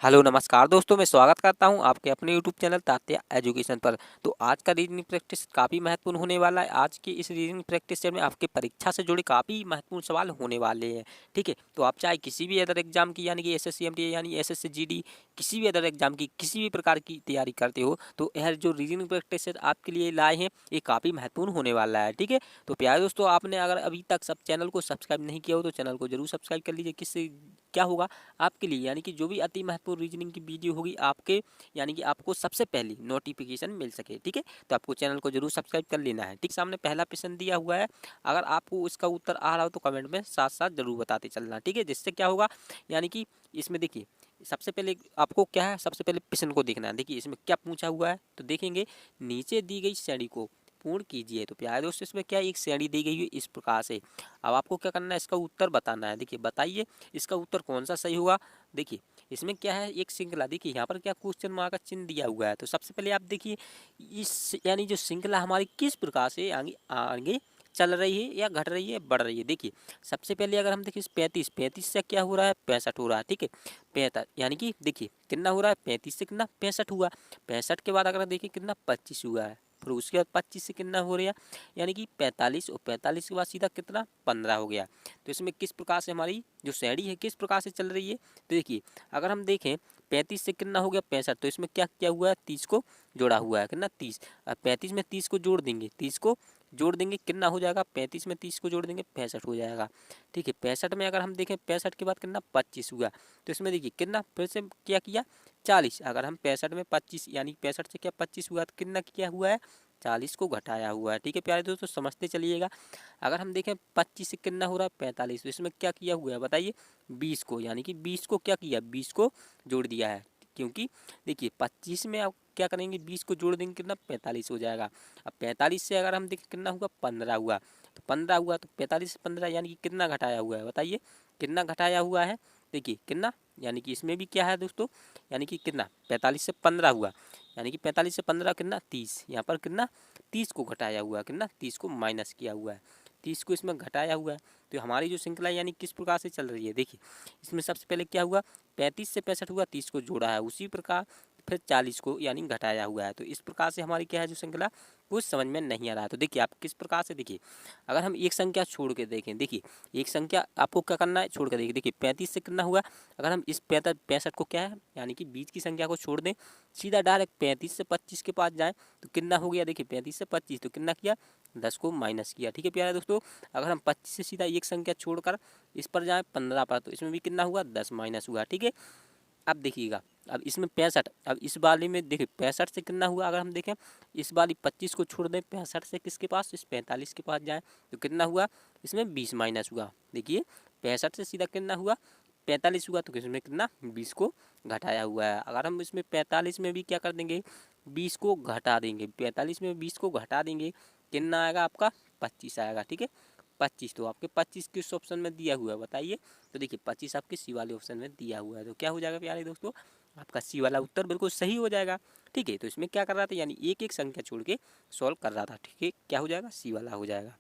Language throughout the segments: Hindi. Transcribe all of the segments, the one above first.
हेलो नमस्कार दोस्तों, मैं स्वागत करता हूं आपके अपने यूट्यूब चैनल तात्या एजुकेशन पर। तो आज का रीजनिंग प्रैक्टिस काफ़ी महत्वपूर्ण होने वाला है। आज की इस रीजनिंग प्रैक्टिस से में आपके परीक्षा से जुड़े काफ़ी महत्वपूर्ण सवाल होने वाले हैं। ठीक है, तो आप चाहे किसी भी अदर एग्जाम की यानी कि एसएससीएमटी यानी एसएससी जीडी किसी भी अदर एग्जाम की किसी भी प्रकार की तैयारी करते हो तो यह जो रीजनिंग प्रैक्टिस है आपके लिए लाए हैं, ये काफ़ी महत्वपूर्ण होने वाला है। ठीक है, तो प्यारे दोस्तों, आपने अगर अभी तक सब चैनल को सब्सक्राइब नहीं किया हो तो चैनल को जरूर सब्सक्राइब कर लीजिए। किससे क्या होगा आपके लिए, यानी कि जो भी अति महत्वपूर्ण रीजनिंग की वीडियो होगी आपके यानी कि आपको सबसे पहले नोटिफिकेशन मिल सके। ठीक है, तो आपको चैनल को जरूर सब्सक्राइब कर लेना है। ठीक, सामने पहला प्रश्न दिया हुआ है, अगर आपको इसका उत्तर आ रहा हो तो कमेंट में साथ साथ जरूर बताते चलना। ठीक है, जिससे क्या होगा, यानी कि इसमें देखिए सबसे पहले आपको क्या है, सबसे पहले प्रश्न को देखना है। देखिए इसमें क्या पूछा हुआ है, तो देखेंगे नीचे दी गई श्रेणी को पूर्ण कीजिए। तो प्यारे दोस्तों, इसमें क्या एक श्रेणी दी गई है इस प्रकार से। अब आपको क्या करना है, इसका उत्तर बताना है। देखिए बताइए इसका उत्तर कौन सा सही होगा। देखिए इसमें क्या है, एक श्रृंखला, देखिए यहाँ पर क्या क्वेश्चन मार्क का चिन्ह दिया हुआ है। तो सबसे पहले आप देखिए इस यानी जो श्रृंखला हमारी किस प्रकार से आगे आगे चल रही है या घट रही है बढ़ रही है। देखिए सबसे पहले अगर हम देखिए 35 35 से क्या हो रहा है, 65 हो रहा है। ठीक है, 65 यानी कि देखिए कितना हो रहा है, 35 से कितना 65 हुआ। 65 के बाद अगर देखिए कितना 25 हुआ है, फिर उसके बाद 25 से कितना हो रहा है, यानी कि 45, और 45 के बाद सीधा कितना 15 हो गया। तो इसमें किस प्रकार से हमारी जो श्रेणी है किस प्रकार से चल रही है। तो देखिए अगर हम देखें 35 से कितना हो गया 65, तो इसमें क्या किया हुआ है, 30 को जोड़ा हुआ है, कितना 30। अब 35 में 30 को जोड़ देंगे, 30 को जोड़ देंगे कितना हो जाएगा, 35 में 30 को जोड़ देंगे 65 हो जाएगा। ठीक है, 65 में अगर हम देखें 65 के बाद कितना 25 हुआ, तो इसमें देखिए कितना फिर से क्या किया 40। अगर हम 65 में 25 यानी 65 से क्या 25 हुआ तो कितना किया हुआ है, 40 को घटाया हुआ है। ठीक है प्यारे दोस्तों, समझते चलिएगा। अगर हम देखें 25 से कितना हो रहा है 45, तो इसमें क्या किया हुआ है बताइए 20 को, यानी कि 20 को क्या किया 20 को जोड़ दिया है। क्योंकि देखिए 25 में आप क्या करेंगे 20 को जोड़ देंगे कितना 45 हो जाएगा। अब 45 से अगर हम देखें कितना हुआ 15 हुआ, तो 15 हुआ तो 45 से 15 यानी कि कितना घटाया हुआ है बताइए, कितना घटाया हुआ है। देखिए कितना, यानी कि इसमें भी क्या है दोस्तों, यानी कि कितना 45 से 15 हुआ, यानी कि 45 से 15 कितना 30, यहाँ पर कितना 30 को घटाया हुआ है, कितना 30 को माइनस किया हुआ है, 30 को इसमें घटाया हुआ है। तो हमारी जो श्रृंखला यानी किस प्रकार से चल रही है, देखिए इसमें सबसे पहले क्या हुआ 35 से 65 हुआ, 30 को जोड़ा है, उसी प्रकार फिर 40 को यानी घटाया हुआ है। तो इस प्रकार से हमारी क्या है जो श्रृंखला कुछ समझ में नहीं आ रहा है। तो देखिए आप किस प्रकार से, देखिए अगर हम एक संख्या छोड़ के देखें, देखिए एक संख्या आपको क्या करना है छोड़ के देखिए, देखिए 35 से कितना हुआ, अगर हम इस 65 को क्या है यानी कि बीच की संख्या को छोड़ दें, सीधा डायरेक्ट 35 से 25 के पास जाएँ तो कितना हो गया, देखिए 35 से 25 तो कितना किया 10 को माइनस किया। ठीक है प्यारे दोस्तों, अगर हम 25 से सीधा एक संख्या छोड़कर इस पर जाएँ 15 पर, तो इसमें भी कितना हुआ 10 माइनस हुआ। ठीक है, अब देखिएगा, अब इसमें 65, अब इस वाली में देखिए 65 से कितना हुआ, अगर हम देखें इस वाली 25 को छोड़ दें 65 से किसके पास, इस 45 के पास जाएँ तो कितना हुआ, इसमें 20 माइनस हुआ। देखिए 65 से सीधा कितना हुआ 45 हुआ, तो इसमें कितना 20 को घटाया हुआ है। अगर हम इसमें 45 में भी क्या कर देंगे 20 को घटा देंगे, 45 में 20 को घटा देंगे कितना आएगा आपका 25 आएगा। ठीक है, 25, तो आपके 25 किस ऑप्शन में दिया हुआ है बताइए। तो देखिए 25 आपके सी वाले ऑप्शन में दिया हुआ है, तो क्या हो जाएगा प्यारे दोस्तों, आपका सी वाला उत्तर बिल्कुल सही हो जाएगा। ठीक है, तो इसमें क्या कर रहा था, यानी एक एक संख्या छोड़ के सॉल्व कर रहा था। ठीक है, क्या हो जाएगा सी वाला हो जाएगा।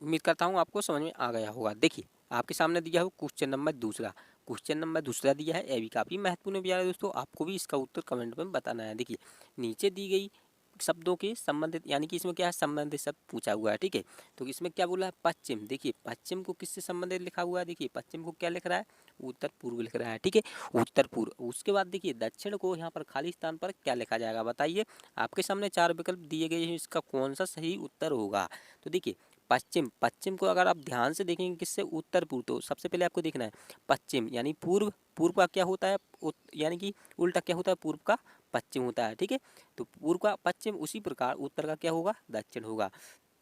उम्मीद करता हूँ आपको समझ में आ गया होगा। देखिए आपके सामने दिया हो क्वेश्चन नंबर दूसरा, क्वेश्चन नंबर दूसरा दिया है, ये भी काफ़ी महत्वपूर्ण है प्यारे दोस्तों, आपको भी इसका उत्तर कमेंट में बताना है। देखिए नीचे दी गई शब्दों के संबंधित, यानी कि इसमें क्या है संबंधित शब्द पूछा हुआ है। ठीक है, तो इसमें क्या बोला है पश्चिम, देखिए पश्चिम को किससे संबंधित लिखा हुआ है, देखिए पश्चिम को क्या लिख रहा है उत्तर पूर्व लिख रहा है। ठीक है, उत्तर पूर्व, उसके बाद देखिए दक्षिण को यहाँ पर खाली स्थान पर क्या लिखा जाएगा बताइए। आपके सामने चार विकल्प दिए गए हैं, इसका कौन सा सही उत्तर होगा। तो देखिए पश्चिम, पश्चिम को अगर आप ध्यान से देखेंगे किससे उत्तर पूर्व, तो सबसे पहले आपको देखना है पश्चिम यानी पूर्व, पूर्व का क्या होता है यानी कि उल्टा क्या होता है पूर्व का पश्चिम होता है। ठीक है, तो पूर्व का पश्चिम, उसी प्रकार उत्तर का क्या होगा दक्षिण होगा।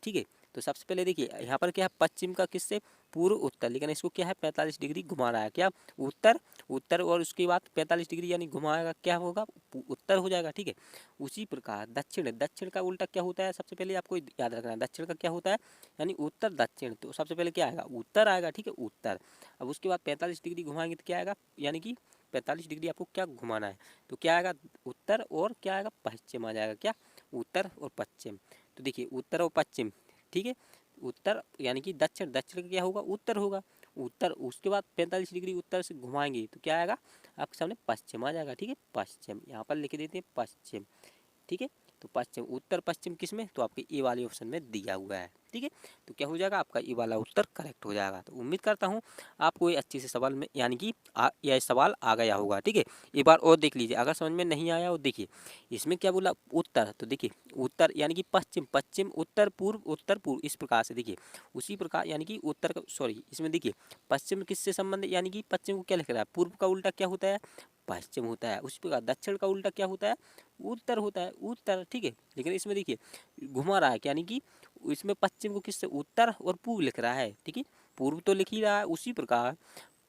ठीक है, तो सबसे पहले देखिए यहाँ पर क्या है पश्चिम का किससे पूर्व उत्तर, लेकिन इसको क्या है 45 डिग्री घुमा रहा है, क्या उत्तर, उत्तर और उसके बाद 45 डिग्री यानी घुमाएगा क्या होगा उत्तर हो जाएगा। ठीक है, उसी प्रकार दक्षिण, दक्षिण का उल्टा क्या होता है सबसे पहले आपको याद रखना है, दक्षिण का क्या होता है यानी उत्तर दक्षिण, तो सबसे पहले क्या आएगा उत्तर आएगा। ठीक है, उत्तर, अब उसके बाद 45 डिग्री घुमाएंगे तो क्या आएगा, यानी कि 45 डिग्री आपको क्या घुमाना है, तो क्या आएगा उत्तर और क्या आएगा पश्चिम आ जाएगा, क्या उत्तर और पश्चिम। तो देखिए उत्तर और पश्चिम, ठीक है, उत्तर यानी कि दक्षिण, दक्षिण का क्या होगा उत्तर होगा, उत्तर, उसके बाद 45 डिग्री उत्तर से घुमाएंगे तो क्या आएगा आपके सामने पश्चिम आ जाएगा। ठीक है, पश्चिम यहाँ पर लिख देते हैं पश्चिम। ठीक है, तो पश्चिम, उत्तर पश्चिम किस में, तो आपके ए वाले ऑप्शन में दिया हुआ है। ठीक है, तो क्या हो जाएगा आपका ए वाला उत्तर करेक्ट हो जाएगा। तो उम्मीद करता हूँ आपको ये अच्छे से सवाल में यानी कि यह सवाल आ गया होगा। ठीक है, एक बार और देख लीजिए, अगर समझ में नहीं आया और देखिए इसमें क्या बोला उत्तर, तो देखिए उत्तर यानी कि पश्चिम, पश्चिम उत्तर पूर्व इस प्रकार से देखिए उसी प्रकार यानी कि उत्तर का सॉरी इसमें देखिए पश्चिम किससे संबंध, यानी कि पश्चिम को क्या लिख रहा है, पूर्व का उल्टा क्या होता है, पश्चिम होता है। उसी प्रकार दक्षिण का उल्टा क्या होता है, उत्तर होता है, उत्तर। ठीक है, लेकिन इसमें देखिए घुमा रहा है यानी कि इसमें पश्चिम को किससे, उत्तर और पूर्व लिख रहा है। ठीक है, पूर्व तो लिख ही रहा है, उसी प्रकार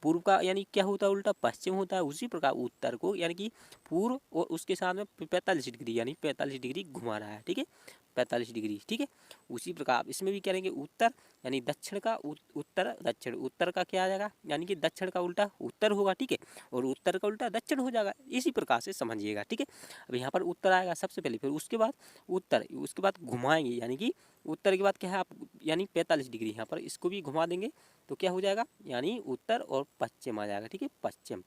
पूर्व का यानी क्या होता है उल्टा पश्चिम होता है। उसी प्रकार उत्तर को यानी कि पूर्व और उसके साथ में 45 डिग्री यानी 45 डिग्री घुमा रहा है। ठीक है, 45 डिग्री। ठीक है, उसी प्रकार इसमें भी करेंगे उत्तर यानी दक्षिण का उत्तर, दक्षिण उत्तर का क्या आ जाएगा यानी कि दक्षिण का उल्टा उत्तर होगा। ठीक है, और उत्तर का उल्टा दक्षिण हो जाएगा, इसी प्रकार से समझिएगा। ठीक है, अब यहाँ पर उत्तर आएगा सबसे पहले, फिर उसके बाद उत्तर, उसके बाद घुमाएंगे यानी कि उत्तर के बाद क्या है आप यानी 45 डिग्री यहाँ पर इसको भी घुमा देंगे तो क्या हो जाएगा यानी उत्तर और पश्चिम आ जाएगा। ठीक है, पश्चिम,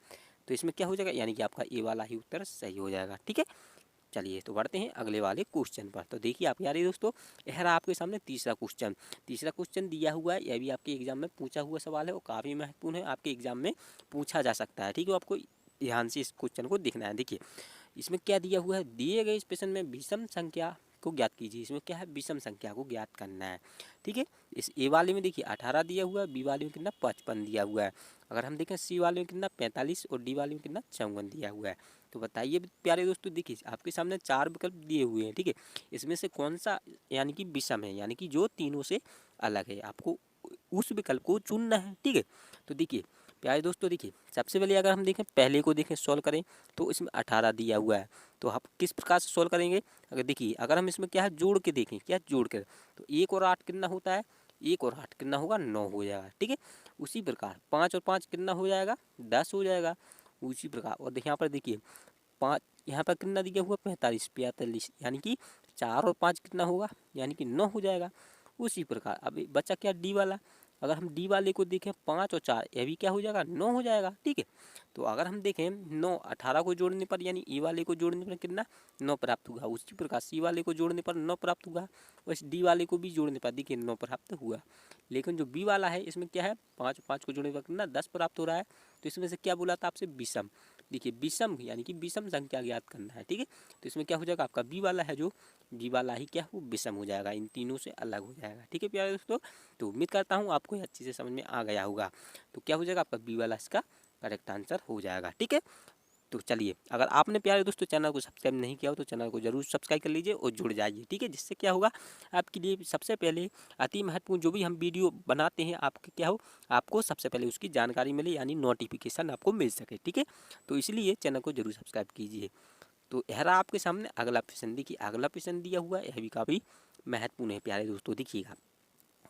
तो इसमें क्या हो जाएगा यानी कि आपका ए वाला ही उत्तर सही हो जाएगा। ठीक है, चलिए तो बढ़ते हैं अगले वाले क्वेश्चन पर। तो देखिए आप यार दोस्तों, यह रहा आपके सामने तीसरा क्वेश्चन। तीसरा क्वेश्चन दिया हुआ है, यह भी आपके एग्जाम में पूछा हुआ सवाल है और काफ़ी महत्वपूर्ण है, आपके एग्जाम में पूछा जा सकता है। ठीक है, आपको ध्यान से इस क्वेश्चन को देखना है। देखिए इसमें क्या दिया हुआ है, दिए गए इस प्रश्न में विषम संख्या को ज्ञात कीजिए। इसमें क्या है, विषम संख्या को ज्ञात करना है। ठीक है, इस ए वाले में देखिए 18 दिया हुआ है, बी वाले में कितना 55 दिया हुआ है। अगर हम देखें सी वाले में कितना 45 और डी वाले में कितना 54 दिया हुआ है। तो बताइए प्यारे दोस्तों, देखिए आपके सामने 4 विकल्प दिए हुए हैं। ठीक है, इसमें से कौन सा यानी कि विषम है, यानी कि जो तीनों से अलग है, आपको उस विकल्प को चुनना है। ठीक है, तो देखिए प्यारे दोस्तों, देखिए सबसे पहले अगर हम देखें पहले को देखें सॉल्व करें तो इसमें 18 दिया हुआ है, तो आप किस प्रकार से सॉल्व करेंगे। अगर देखिए अगर हम इसमें क्या है जोड़ के देखें, क्या जोड़ कर, तो 1 और 8 कितना होता है, 1 और 8 कितना होगा 9 हो जाएगा। ठीक है, उसी प्रकार 5 और 5 कितना हो जाएगा 10 हो जाएगा। उसी प्रकार और यहाँ पर देखिए 5 यहाँ पर कितना दिया हुआ 45 यानी कि 4 और 5 कितना होगा यानी कि 9 हो जाएगा। उसी प्रकार अब बचा क्या डी वाला, अगर हम डी वाले को देखें 5 और 4 यह भी क्या हो जाएगा 9 हो जाएगा। ठीक है, तो अगर हम देखें 9 18 को जोड़ने पर यानी ई वाले को जोड़ने पर कितना 9 प्राप्त हुआ। उसी प्रकार सी वाले को जोड़ने पर 9 प्राप्त हुआ और इस डी वाले को भी जोड़ने पर देखिए 9 प्राप्त हुआ। लेकिन जो बी वाला है इसमें क्या है 5 5 को जोड़ने पर कितना 10 प्राप्त हो रहा है। तो इसमें से क्या बोला था आपसे विषम, देखिए विषम यानी कि विषम संख्या ज्ञात करना है। ठीक है, तो इसमें क्या हो जाएगा आपका बी वाला है, जो बी वाला ही क्या वो विषम हो जाएगा, इन तीनों से अलग हो जाएगा। ठीक है प्यारे दोस्तों, तो उम्मीद करता हूँ आपको ये अच्छे से समझ में आ गया होगा। तो क्या हो जाएगा आपका बी वाला इसका करेक्ट आंसर हो जाएगा। ठीक है, तो चलिए अगर आपने प्यारे दोस्तों चैनल को सब्सक्राइब नहीं किया हो तो चैनल को जरूर सब्सक्राइब कर लीजिए और जुड़ जाइए। ठीक है, जिससे क्या होगा आपके लिए सबसे पहले अति महत्वपूर्ण जो भी हम वीडियो बनाते हैं आपके क्या हो आपको सबसे पहले उसकी जानकारी मिले, यानी नोटिफिकेशन आपको मिल सके। ठीक है, तो इसलिए चैनल को जरूर सब्सक्राइब कीजिए। तो यह रहा आपके सामने अगला प्रश्न। देखिए अगला प्रश्न दिया हुआ है, यह भी काफ़ी महत्वपूर्ण है प्यारे दोस्तों। देखिएगा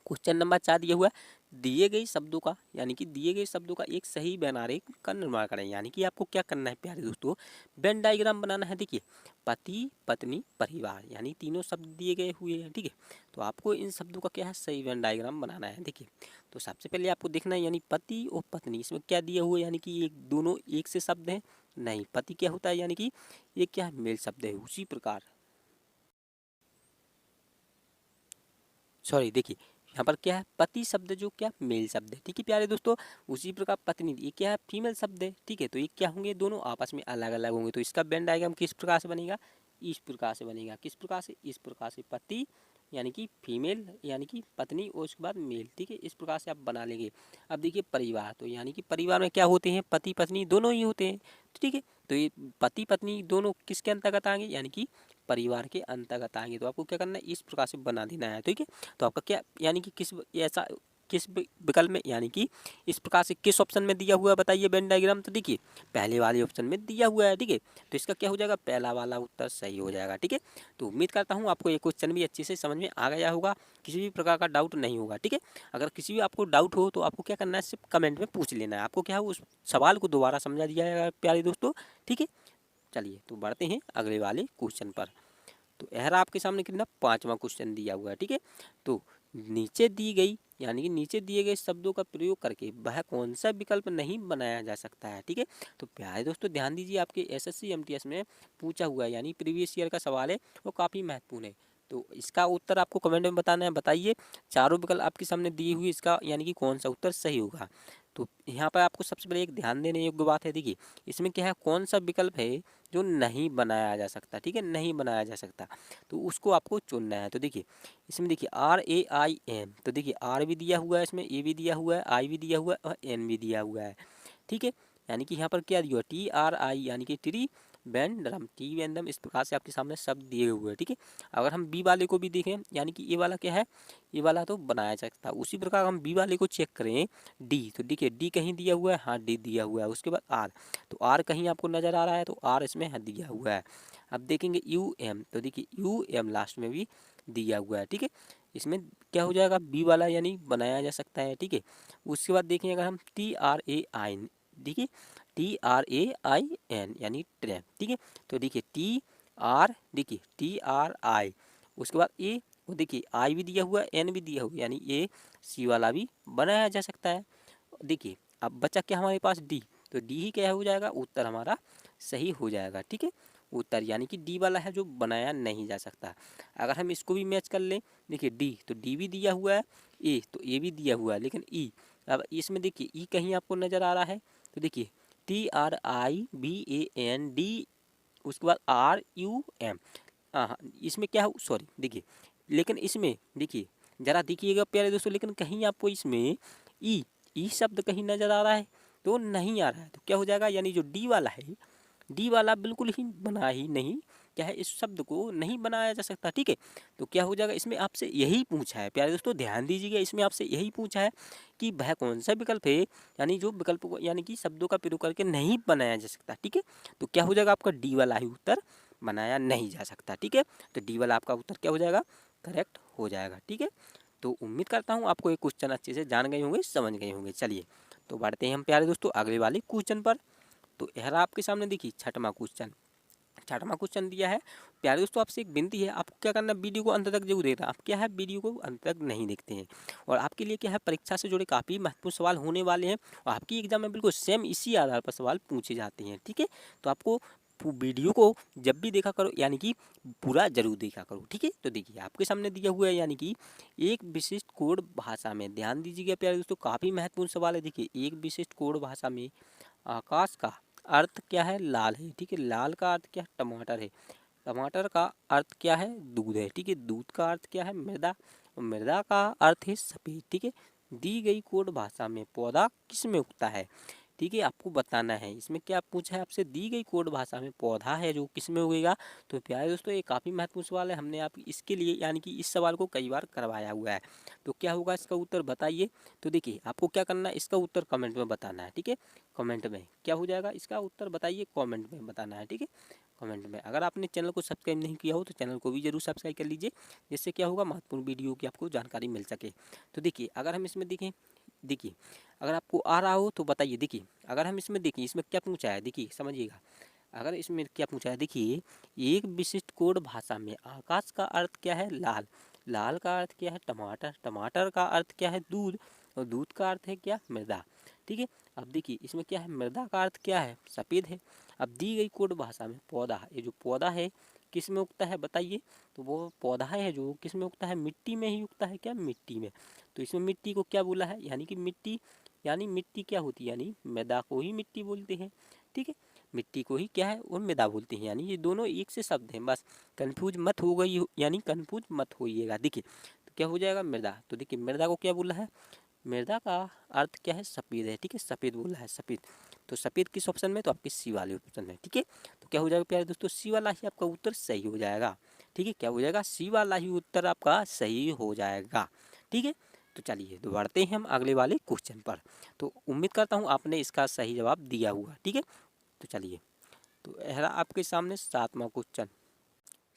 क्वेश्चन नंबर 4 दिया हुआ है, दिए गए शब्दों का यानी कि दिए गए शब्दों का एक सही वेन आरेख का निर्माण करें। यानी कि आपको क्या करना है प्यारे दोस्तों, वेन डायग्राम बनाना है। देखिए पति पत्नी परिवार यानी तीनों शब्द दिए गए हुए हैं। ठीक है, तो आपको इन शब्दों का क्या है सही वेन डायग्राम बनाना है। देखिए तो सबसे पहले आपको देखना है यानी पति और पत्नी, इसमें क्या दिया हुआ है यानी कि एक दोनों एक से शब्द हैं, नहीं पति क्या होता है यानी कि ये क्या है मेल शब्द है। उसी प्रकार सॉरी देखिए यहाँ पर क्या है पति शब्द जो क्या मेल शब्द है। ठीक है प्यारे दोस्तों, उसी प्रकार पत्नी ये क्या है फीमेल शब्द है। ठीक है, तो ये क्या होंगे दोनों आपस में अलग अलग होंगे। तो इसका वेन डायग्राम किस प्रकार से बनेगा, इस प्रकार से बनेगा। किस प्रकार से, इस प्रकार से पति यानी कि फीमेल यानी कि पत्नी और उसके बाद मेल। ठीक है, इस प्रकार से आप बना लेंगे। अब देखिए परिवार, तो यानी कि परिवार में क्या होते हैं पति पत्नी दोनों ही होते हैं। ठीक है, तो ये पति पत्नी दोनों किसके अंतर्गत आएंगे यानी कि परिवार के अंतर्गत आएंगे। तो आपको क्या करना है इस प्रकार से बना देना है। ठीक है, तो आपका क्या यानी कि किस ऐसा किस विकल्प में यानी कि इस प्रकार से किस ऑप्शन में दिया हुआ है बताइए वेन डायग्राम। तो देखिए पहले वाले ऑप्शन में दिया हुआ है। ठीक है, तो इसका क्या हो जाएगा पहला वाला उत्तर सही हो जाएगा। ठीक है, तो उम्मीद करता हूँ आपको ये क्वेश्चन भी अच्छे से समझ में आ गया होगा, किसी भी प्रकार का डाउट नहीं होगा। ठीक है, अगर किसी भी आपको डाउट हो तो आपको क्या करना है सिर्फ कमेंट में पूछ लेना है, आपको क्या है उस सवाल को दोबारा समझा दिया जाएगा प्यारे दोस्तों। ठीक है, चलिए तो बढ़ते हैं अगले वाले क्वेश्चन पर। तो यह रहा आपके सामने कितना 5वां क्वेश्चन दिया हुआ है। ठीक है, तो नीचे दी गई यानी कि नीचे दिए गए शब्दों का प्रयोग करके वह कौन सा विकल्प नहीं बनाया जा सकता है। ठीक है, तो प्यारे दोस्तों ध्यान दीजिए, आपके एसएससी एमटीएस में पूछा हुआ है यानी प्रीवियस ईयर का सवाल है, वो काफ़ी महत्वपूर्ण है। तो इसका उत्तर आपको कमेंट में बताना है। बताइए, चारों विकल्प आपके सामने दिए हुए, इसका यानी कि कौन सा उत्तर सही होगा। तो यहाँ पर आपको सबसे पहले एक ध्यान देने योग्य बात है, देखिए इसमें क्या है, कौन सा विकल्प है जो नहीं बनाया जा सकता। ठीक है, नहीं बनाया जा सकता, तो उसको आपको चुनना है। तो देखिए इसमें देखिए RAIN, तो देखिए R भी दिया हुआ है, इसमें A भी दिया हुआ है, I भी दिया हुआ है और N भी दिया हुआ है। ठीक है, यानी कि यहाँ पर क्या दिया हुआ TRI यानी कि ट्री बैंडरम, टी बैंडरम, इस प्रकार से आपके सामने शब्द दिए हुए हैं। ठीक है, अगर हम बी वाले को भी देखें यानी कि ये वाला क्या है, ये वाला तो बनाया जा सकता है। उसी प्रकार हम बी वाले को चेक करें, डी, तो देखिए डी कहीं दिया हुआ है, हाँ डी दिया हुआ है। उसके बाद आर, तो आर कहीं आपको नजर आ रहा है, तो आर इसमें हाँ दिया हुआ है। अब देखेंगे UM, तो देखिए UM लास्ट में भी दिया हुआ है। ठीक है, इसमें क्या हो जाएगा, बी वाला यानी बनाया जा सकता है। ठीक है, उसके बाद देखें अगर हम TRAIN, देखिए TRAIN यानी ट्रैम। ठीक है, तो देखिए देखिए TRI, उसके बाद ए, वो देखिए आई भी दिया हुआ है, एन भी दिया हुआ है, यानी ए सी वाला भी बनाया जा सकता है। देखिए अब बचा क्या हमारे पास डी, तो डी ही क्या हो जाएगा, उत्तर हमारा सही हो जाएगा। ठीक है, उत्तर यानी कि डी वाला है जो बनाया नहीं जा सकता। अगर हम इसको भी मैच कर लें, देखिए डी, तो डी भी दिया हुआ है, ए तो ए भी दिया हुआ है, लेकिन ई, अब इसमें देखिए ई कहीं आपको नज़र आ रहा है, तो देखिए TRIBAND, उसके बाद RUM, हाँ इसमें क्या है, सॉरी देखिए, लेकिन इसमें देखिए जरा देखिएगा प्यारे दोस्तों, लेकिन कहीं आपको इसमें ई शब्द कहीं नज़र आ रहा है, तो नहीं आ रहा है, तो क्या हो जाएगा, यानी जो डी वाला है, डी वाला बिल्कुल ही बना ही नहीं, क्या है, इस शब्द को नहीं बनाया जा सकता। ठीक है, तो क्या हो जाएगा, इसमें आपसे यही पूछा है प्यारे दोस्तों, ध्यान दीजिएगा, इसमें आपसे यही पूछा है कि वह कौन सा विकल्प है, यानी जो विकल्प को यानी कि शब्दों का प्रयोग करके नहीं बनाया जा सकता। ठीक है, तो क्या हो जाएगा, आपका डी वाला ही उत्तर बनाया नहीं जा सकता। ठीक है, तो डी वाला आपका उत्तर क्या हो जाएगा, करेक्ट हो जाएगा। ठीक है, तो उम्मीद करता हूँ आपको ये क्वेश्चन अच्छे से जान गए होंगे, समझ गए होंगे। चलिए तो बढ़ते हैं हम प्यारे दोस्तों अगले वाले क्वेश्चन पर। तो यह आपके सामने देखिए छठवां क्वेश्चन, छठवां क्वेश्चन दिया है। प्यारे दोस्तों आपसे एक विनती है, आपको क्या करना है, वीडियो को अंत तक जरूर देखना। आप क्या है, वीडियो को अंत तक नहीं देखते हैं, और आपके लिए क्या है, परीक्षा से जुड़े काफ़ी महत्वपूर्ण सवाल होने वाले हैं, और आपकी एग्जाम में बिल्कुल सेम इसी आधार पर सवाल पूछे जाते हैं। ठीक है, तो आपको वीडियो को जब भी देखा करो यानी कि पूरा जरूर देखा करो। ठीक है, तो देखिए आपके सामने दिया हुआ है, यानी कि एक विशिष्ट कोड भाषा में, ध्यान दीजिएगा प्यारे दोस्तों, काफ़ी महत्वपूर्ण सवाल है। देखिए एक विशिष्ट कोड भाषा में आकाश का अर्थ क्या है, लाल है। ठीक है, लाल का अर्थ क्या है, टमाटर है। टमाटर का अर्थ क्या है, दूध है। ठीक है, दूध का अर्थ क्या है, मृदा, और मृदा का अर्थ है सफेद। ठीक है, दी गई कोड भाषा में पौधा किस में उगता है। ठीक है, आपको बताना है, इसमें क्या पूछा है आपसे, दी गई कोड भाषा में पौधा है जो किस में उगेगा। तो प्यारे दोस्तों ये काफ़ी महत्वपूर्ण सवाल है, हमने आप इसके लिए यानी कि इस सवाल को कई बार करवाया हुआ है। तो क्या होगा इसका उत्तर बताइए। तो देखिए आपको क्या करना है, इसका उत्तर कमेंट में बताना है। ठीक है, कमेंट में क्या हो जाएगा, इसका उत्तर बताइए, कमेंट में बताना है। ठीक है, कमेंट में। अगर आपने चैनल को सब्सक्राइब नहीं किया हो तो चैनल को भी जरूर सब्सक्राइब कर लीजिए, जिससे क्या होगा, महत्वपूर्ण वीडियो की आपको जानकारी मिल सके। तो देखिए अगर हम इसमें देखें, देखिए अगर आपको आ रहा हो तो बताइए। देखिए अगर हम इसमें देखें, इसमें क्या पूछा है, देखिए समझिएगा, अगर इसमें क्या पूछा है, देखिए एक विशिष्ट कोड भाषा में आकाश का अर्थ क्या है, लाल, लाल का अर्थ क्या है, टमाटर, टमाटर का अर्थ क्या है, दूध, और दूध का अर्थ है क्या, मृदा। ठीक है, अब देखिए इसमें क्या है, मृदा का अर्थ क्या है, सफ़ेद है। अब दी गई कोड भाषा में पौधा, ये जो पौधा है किस में उगता है बताइए। तो वो पौधा है जो किस में उगता है, मिट्टी में ही उगता है, क्या, मिट्टी में। तो इसमें मिट्टी को क्या बोला है, यानी कि मिट्टी, यानी मिट्टी क्या होती है, यानी मृदा को ही मिट्टी बोलते हैं। ठीक है, मिट्टी को ही क्या है, वो मृदा बोलते हैं, यानी ये दोनों एक से शब्द हैं, बस कंफ्यूज मत हो गई, यानी कंफ्यूज मत होइएगा। देखिए तो क्या हो जाएगा, मृदा, तो देखिए मृदा को क्या बोला है, मृदा का अर्थ क्या है, सफ़ेद है। ठीक है, सफ़ेद बोला है, सफ़ेद, तो सफ़ेद किस ऑप्शन में, तो आपके सी वाले ऑप्शन में। ठीक है, तो क्या हो जाएगा प्यारे दोस्तों, सी वाला ही आपका उत्तर सही हो जाएगा। ठीक है, क्या हो जाएगा, सी वाला ही उत्तर आपका सही हो जाएगा। ठीक है, तो चलिए तो बढ़ते हैं हम अगले वाले क्वेश्चन पर। तो उम्मीद करता हूँ आपने इसका सही जवाब दिया हुआ। ठीक है, तो चलिए, तो यह रहा आपके सामने सातवां क्वेश्चन।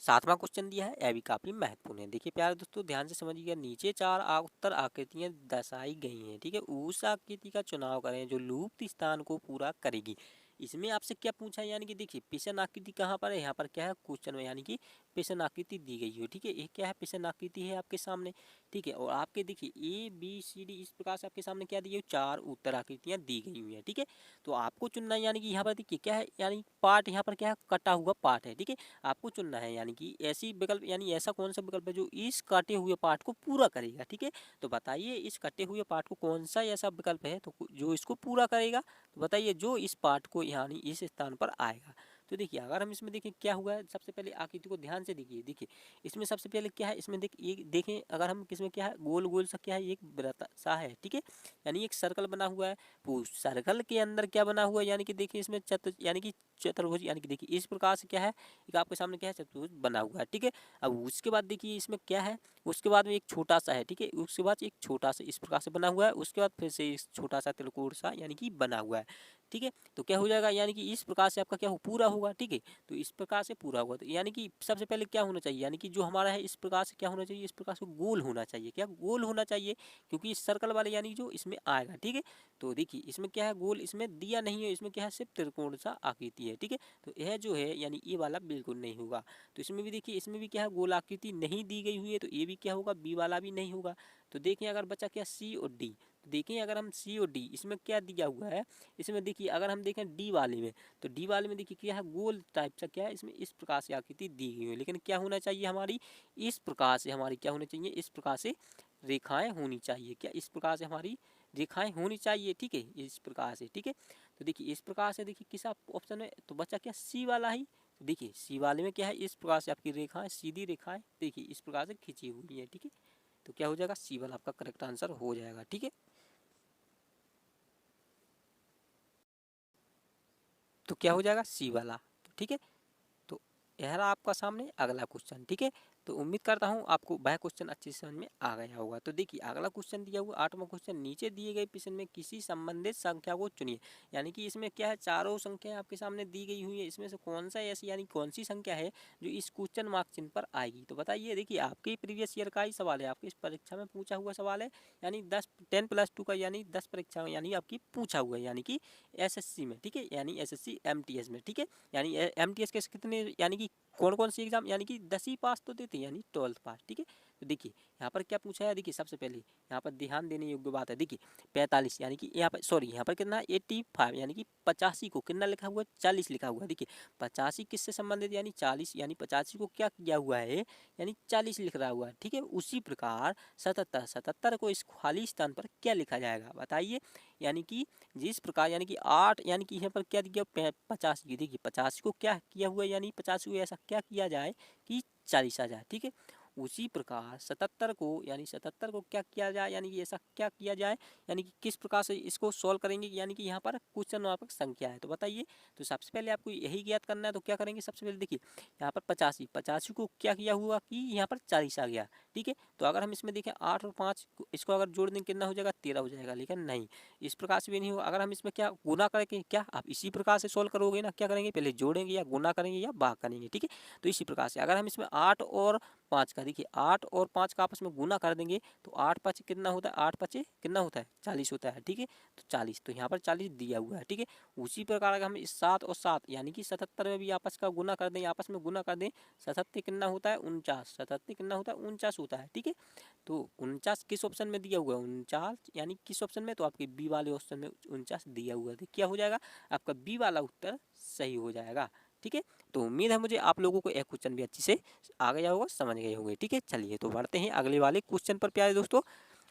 सातवां क्वेश्चन दिया है, यह भी काफ़ी महत्वपूर्ण है। देखिए प्यारे दोस्तों ध्यान से समझिएगा, नीचे चार उत्तर आकृतियां दर्शाई गई हैं। ठीक है, उस आकृति का चुनाव करें जो लुप्त स्थान को पूरा करेगी। इसमें आपसे क्या पूछा है, यानी कि देखिए पिशन आकृति कहाँ पर है, यहाँ पर क्या है क्वेश्चन में, यानी कि पिशन आकृति दी गई है। ठीक है, ये क्या है पिशन आकृति है आपके सामने। ठीक है, और आपके देखिए ABCD इस प्रकार से आपके सामने क्या दी है, 4 उत्तर आकृतियाँ दी गई हुई हैं। ठीक है, तो आपको चुनना है, यानी कि यहाँ पर देखिए क्या है, यानी पार्ट यहाँ पर क्या है, कटा हुआ पार्ट है। ठीक है, आपको चुनना है, यानी कि ऐसी विकल्प, यानी ऐसा कौन सा विकल्प है जो इस काटे हुए पार्ट को पूरा करेगा। ठीक है, तो बताइए इस कटे हुए पार्ट को कौन सा ऐसा विकल्प है तो जो इसको पूरा करेगा। तो बताइए जो इस पार्ट को यानी इस स्थान पर आएगा। तो देखिए अगर हम इसमें देखें क्या हुआ है, सबसे पहले आकृति को ध्यान से देखिए इसमें सबसे पहले क्या है, इसमें देखें अगर हम किसमें क्या है, गोल गोल सा क्या है, एक वृत्त सा है। ठीक है, यानी एक सर्कल बना हुआ है, तो सर्कल के अंदर क्या बना हुआ है, यानी कि देखिए इसमें यानी कि चतुर्भुज, यानी कि देखिए इस प्रकार से क्या है, एक आपके सामने क्या है, चतुर्भुज बना हुआ है। ठीक है, अब उसके बाद देखिए इसमें क्या है, उसके बाद में एक छोटा सा है। ठीक है, उसके बाद एक छोटा सा इस प्रकार से बना हुआ है, उसके बाद फिर से एक छोटा सा त्रिकोण सा यानी कि बना हुआ है। ठीक है, तो क्या हो जाएगा, यानी कि इस प्रकार से आपका क्या हो पूरा होगा। ठीक है, तो इस प्रकार से पूरा होगा, तो यानी कि सबसे पहले क्या होना चाहिए, यानी कि जो हमारा है इस प्रकार से क्या होना चाहिए, इस प्रकार से गोल होना चाहिए। क्या गोल होना चाहिए, क्योंकि इस सर्कल वाले यानी जो इसमें आएगा। ठीक है, तो देखिए इसमें क्या है, गोल इसमें दिया नहीं है, इसमें क्या है सिर्फ त्रिकोण सा आकृति है। ठीक है, तो यह जो है यानी ये वाला बिल्कुल नहीं होगा। तो इसमें भी देखिए, इसमें भी क्या है, गोल आकृति नहीं दी गई हुई है, तो ये भी क्या होगा, बी वाला भी नहीं होगा। तो देखें अगर बचा क्या, सी और डी, तो देखें अगर हम सी और डी इसमें क्या दिया हुआ है, इसमें देखिए अगर हम देखें डी वाले में, तो डी वाले में देखिए क्या है, गोल टाइप का क्या है, इसमें इस प्रकार से आकृति दी गई है, लेकिन क्या होना चाहिए हमारी, इस प्रकार से हमारी क्या होनी चाहिए, इस प्रकार से रेखाएं होनी चाहिए। क्या इस प्रकार से हमारी रेखाएं होनी चाहिए। ठीक है, इस प्रकार से। ठीक है, तो देखिए इस प्रकार से देखिए किस ऑप्शन में, तो बचा क्या, सी वाला ही। तो देखिए सी वाले में क्या है, इस प्रकार से आपकी रेखाएं, सीधी रेखाएं देखिए इस प्रकार से खींची हुई है। ठीक है, तो क्या हो जाएगा, सी वाला आपका करेक्ट आंसर हो जाएगा। ठीक है, तो क्या हो जाएगा, सी वाला। तो ठीक है, तो यह रहा आपका सामने अगला क्वेश्चन। ठीक है, तो उम्मीद करता हूँ आपको वह क्वेश्चन अच्छे से समझ में आ गया होगा। तो देखिए अगला क्वेश्चन दिया हुआ 8वां क्वेश्चन, नीचे दिए गए प्रश्न में किसी संबंधित संख्या को चुनिए। यानी कि इसमें क्या है, चारों संख्याएं आपके सामने दी गई हुई है, इसमें से कौन सा ऐसी यानी कौन सी संख्या है जो इस क्वेश्चन मार्क चिन्ह पर आएगी। तो बताइए, देखिए आपके प्रीवियस ईयर का ही सवाल है, आपकी इस परीक्षा में पूछा हुआ सवाल है, यानी 10+2 का यानी 10 परीक्षा में यानी आपकी पूछा हुआ है, यानी कि SSC में। ठीक है, यानी SSC MTS में। ठीक है, यानी MTS के कितने, यानी कि कौन कौन सी एग्जाम, यानी कि 10वीं पास तो देते हैं, यानी 12th पास। ठीक है, तो देखिए यहाँ पर क्या पूछा है, देखिए सबसे पहले यहाँ पर ध्यान देने योग्य बात है। देखिए 45, यानी कि यहाँ पर सॉरी यहाँ पर कितना 85, यानी कि 85 को कितना लिखा हुआ है, 40 लिखा हुआ है। देखिए 85 किससे संबंधित, यानी 40, यानी 85 को क्या किया हुआ है, यानी 40 लिख रहा हुआ है। ठीक है, उसी प्रकार 77 को इस खाली स्थान पर क्या लिखा जाएगा, बताइए। यानी कि जिस प्रकार, यानी कि 8, यानी कि यहाँ पर क्या दिया 85, देखिए 85 को क्या किया हुआ है, यानी 85 को ऐसा क्या किया जाए कि 40 आ जाए। ठीक है, उसी प्रकार 77 को, यानी 77 को क्या किया जाए, यानी कि ऐसा क्या किया जाए, यानी कि किस प्रकार से इसको सॉल्व करेंगे, यानी कि यहाँ पर क्वेश्चन मार्क संख्या है। तो बताइए, तो सबसे पहले आपको यही ज्ञात करना है, तो क्या करेंगे, सबसे पहले देखिए यहाँ पर 85 को क्या किया हुआ कि यहाँ पर 40 आ गया। ठीक है, तो अगर हम इसमें देखें 8 और 5 इसको अगर जोड़ दें कितना हो जाएगा, 13 हो जाएगा, लेकिन नहीं, इस प्रकार से भी नहीं होगा। अगर हम इसमें क्या गुना करके, क्या आप इसी प्रकार से सॉल्व करोगे ना, क्या करेंगे, पहले जोड़ेंगे या गुना करेंगे या भाग करेंगे। ठीक है, तो इसी प्रकार से अगर हम इसमें 8 और 5 का, देखिए 8 और 5 का आपस में गुना कर देंगे, तो 8 5 कितना होता है, 8 5 कितना होता है, 40 होता है। ठीक है, तो 40, तो यहाँ पर 40 दिया हुआ है। ठीक है, उसी प्रकार अगर हम इस 7 और 7 यानी कि 77 में भी आपस का गुना कर दें, आपस में गुना कर दें, 77 कितना होता है, 49, 77 कितना होता है, 49 होता है। ठीक है, तो 49 किस ऑप्शन में दिया हुआ है, 49 यानी किस ऑप्शन में, तो आपके बी वाले ऑप्शन में 49 दिया हुआ है। तो क्या हो जाएगा, आपका बी वाला उत्तर सही हो जाएगा। ठीक है, तो उम्मीद है मुझे आप लोगों को एक क्वेश्चन भी अच्छे से आ गया होगा, समझ गए होंगे। ठीक है, चलिए तो बढ़ते हैं अगले वाले क्वेश्चन पर प्यारे दोस्तों।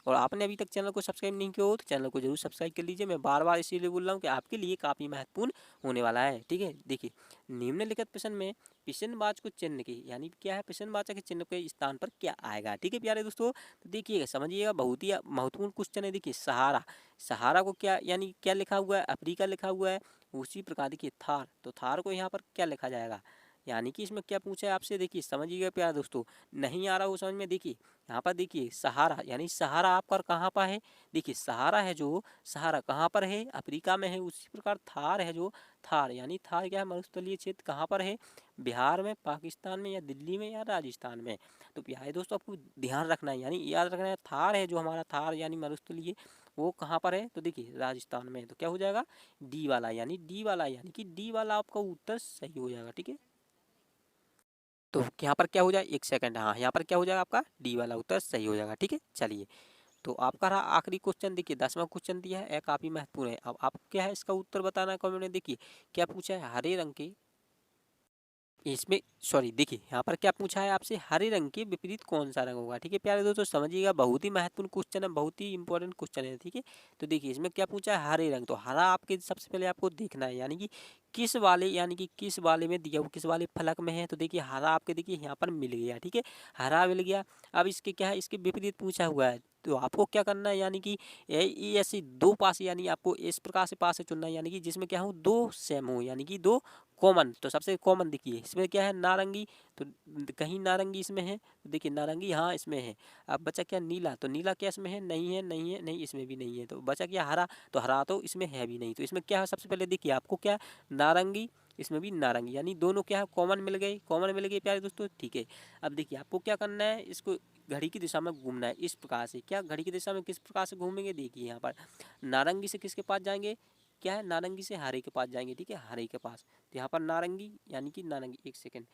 और आपने अभी तक चैनल को सब्सक्राइब नहीं किया हो तो चैनल को जरूर सब्सक्राइब कर लीजिए। मैं बार बार इसीलिए बोल रहा हूँ कि आपके लिए काफ़ी महत्वपूर्ण होने वाला है। ठीक है, देखिए निम्नलिखित प्रश्न में पिछनबाज को चिन्ह की, यानी क्या है, पिछनबाजा के चिन्ह के स्थान पर क्या आएगा। ठीक है प्यारे दोस्तों, तो देखिएगा समझिएगा, बहुत ही महत्वपूर्ण क्वेश्चन है। देखिए सहारा, सहारा को क्या, यानी क्या लिखा हुआ है, अफ्रीका लिखा हुआ है। उसी प्रकार देखिए थार, तो थार को यहाँ पर क्या लिखा जाएगा, यानी कि इसमें क्या पूछा है आपसे, देखिए समझिएगा प्यारे दोस्तों। नहीं आ रहा हो समझ में, देखिए यहाँ पर देखिए सहारा, यानी सहारा आपका कहाँ पर है, देखिए सहारा है जो, सहारा कहाँ पर है, अफ्रीका में है। उसी प्रकार थार है जो, थार यानी थार क्या है, मरुस्थलीय क्षेत्र कहाँ पर है, बिहार में, पाकिस्तान में, या दिल्ली में, या राजस्थान में। तो प्यारे दोस्तों आपको ध्यान रखना है, यानी याद रखना है, थार है जो हमारा, थार यानी मरुस्थलीय, वो कहाँ पर है, तो देखिए राजस्थान में। तो क्या हो जाएगा, डी वाला, यानी डी वाला, यानी कि डी वाला आपका उत्तर सही हो जाएगा। ठीक है, तो यहाँ पर क्या हो जाए, एक सेकंड, हाँ यहाँ पर क्या हो जाएगा, आपका डी वाला उत्तर सही हो जाएगा। ठीक है, चलिए तो आपका रहा आखिरी क्वेश्चन, देखिए 10वां क्वेश्चन दिया है, यह काफी महत्वपूर्ण है। अब आपको क्या है, इसका उत्तर बताना है कमेंट में। देखिए क्या पूछा है, हरे रंग के, इसमें सॉरी देखिए यहाँ पर क्या पूछा है आपसे, हरे रंग के विपरीत कौन सा रंग होगा। ठीक है प्यारे दोस्तों, समझिएगा, बहुत ही महत्वपूर्ण क्वेश्चन है, बहुत ही इंपॉर्टेंट क्वेश्चन है। ठीक है, तो देखिए इसमें क्या पूछा है, हरे रंग, तो हरा आपके सबसे पहले आपको देखना है, यानी कि किस वाले, यानी कि किस वाले में दिया हुआ, किस वाले फलक में है। तो देखिए हरा आपके, देखिए यहाँ पर मिल गया। ठीक है, हरा मिल गया। अब इसके क्या है, इसके विपरीत पूछा हुआ है, तो आपको क्या करना है, यानी कि ये ऐसे दो पास, यानी आपको इस प्रकार से पास से चुनना है, यानी कि जिसमें क्या हो, दो सेम हो, यानी कि दो कॉमन। तो सबसे कॉमन देखिए इसमें क्या है, नारंगी, तो कहीं नारंगी इसमें है, तो देखिए नारंगी हाँ इसमें है। अब बचा क्या, नीला, तो नीला क्या इसमें है, नहीं है, नहीं है, नहीं इसमें भी नहीं है। तो बचा क्या, हरा, तो हरा तो इसमें है भी नहीं। तो इसमें क्या है, सबसे पहले देखिए आपको क्या, नारंगी, इसमें भी नारंगी, यानी दोनों क्या है, कॉमन मिल गए, कॉमन मिल गए प्यारे दोस्तों। ठीक है, अब देखिए आपको क्या करना है, इसको घड़ी की दिशा में घूमना है, इस प्रकार से। क्या घड़ी की दिशा में किस प्रकार से घूमेंगे, देखिए यहाँ पर नारंगी से किसके पास जाएंगे, क्या है, नारंगी से हरे के पास जाएंगे। ठीक है, हरे के पास, तो यहाँ पर नारंगी, यानी कि नारंगी, एक सेकंड,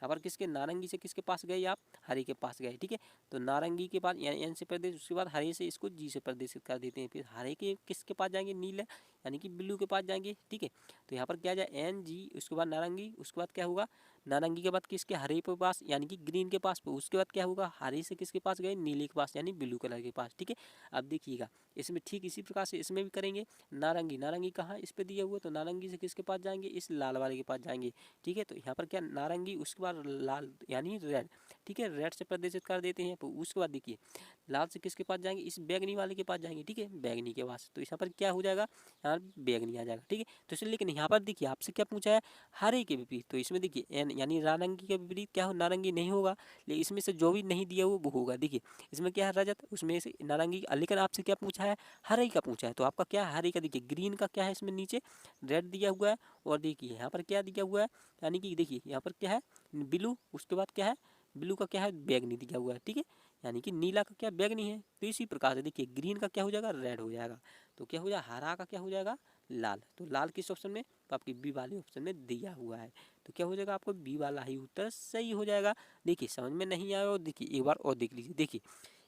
यहाँ पर किसके, नारंगी से किसके पास गए आप, हरे के पास गए। ठीक है, तो नारंगी के पास यानी एन से प्रदेश, उसके बाद हरे से इसको जी से प्रदेशित कर देते हैं। फिर हरे के किसके पास जाएंगे, नीला यानी कि ब्लू के पास जाएंगे। ठीक है, तो यहाँ पर क्या जाए, एन जी, उसके बाद नारंगी, उसके बाद क्या होगा, नारंगी के बाद किसके, हरे के पास, यानी कि ग्रीन के पास, उसके बाद क्या होगा, हरे से किसके पास गए, नीले के पास, यानी ब्लू कलर के पास। ठीक है, अब देखिएगा इसमें ठीक इसी प्रकार से इसमें भी करेंगे। नारंगी, नारंगी कहाँ इस पे दिया हुआ, तो नारंगी से किसके पास जाएंगे, इस लाल वाले के पास जाएंगे। ठीक है, तो यहाँ पर क्या, नारंगी, उसके बाद लाल यानी रेड। ठीक है, रेड से प्रदर्शित कर देते हैं। तो उसके बाद देखिए लाल से किसके पास जाएंगे, इस बैगनी वाले के पास जाएंगे। ठीक है, बैगनी के पास, तो यहाँ पर क्या हो जाएगा, यहाँ बैगनी आ जाएगा। ठीक है, तो इसलिए, लेकिन यहाँ पर देखिए आपसे क्या पूछा है, हरे के विपरीत, तो इसमें देखिए एन यानी नारंगी के विपरीत क्या हो, नारंगी नहीं होगा, लेकिन इसमें से जो भी नहीं दिया वो होगा। देखिए इसमें क्या है, रजत, उसमें से नारंगी, लेकिन आपसे क्या पूछा है, हरे का पूछा है। तो आपका क्या है, हरे का, देखिए ग्रीन का क्या है, इसमें नीचे रेड दिया हुआ है, और देखिए यहाँ पर क्या दिया हुआ है, यानी कि देखिए यहाँ पर क्या है, ब्लू, उसके बाद क्या है, ब्लू का क्या है, बैगनी दिया हुआ है। ठीक है, यानी कि नीला का क्या, बैगनी है। तो इसी प्रकार से देखिए ग्रीन का क्या हो जाएगा, रेड हो जाएगा। तो क्या हो जाएगा, हरा का क्या हो जाएगा, लाल। तो लाल किस ऑप्शन में, तो आपकी बी वाले ऑप्शन में दिया हुआ है। तो क्या हो जाएगा, आपको बी वाला ही उत्तर सही हो जाएगा। देखिए समझ में नहीं आया और देखिए एक बार और देख लीजिए। देखिए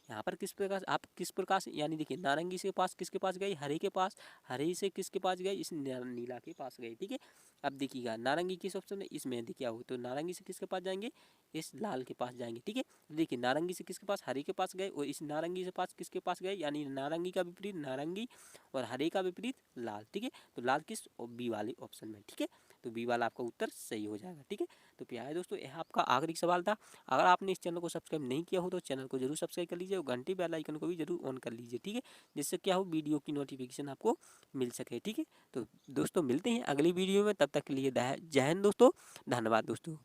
यहाँ पर किस प्रकार आप किस प्रकार से, यानी देखिए नारंगी से पास किसके पास गए, हरे के पास, हरे से किसके पास गए, इस नीला के पास गए। ठीक है, अब देखिएगा नारंगी किस ऑप्शन में, इसमें देखिए हो, तो नारंगी से किसके पास जाएंगे, इस लाल के पास जाएंगे। ठीक है, देखिए नारंगी से किसके पास, हरे के पास गए, और इस नारंगी से पास किसके पास गए, यानी नारंगी का विपरीत नारंगी, और हरे का विपरीत लाल। ठीक है, तो लाल किस, बी वाले ऑप्शन में। ठीक है, तो बी वाला आपका उत्तर सही हो जाएगा। ठीक है, तो प्यारे दोस्तों यह आपका आखिरी सवाल था। अगर आपने इस चैनल को सब्सक्राइब नहीं किया हो तो चैनल को जरूर सब्सक्राइब कर लीजिए, और घंटी बेल आइकन को भी जरूर ऑन कर लीजिए। ठीक है, जिससे क्या हो, वीडियो की नोटिफिकेशन आपको मिल सके। ठीक है, तो दोस्तों मिलते हैं अगली वीडियो में, तब तक के लिए जय हिंद दोस्तों, धन्यवाद दोस्तों।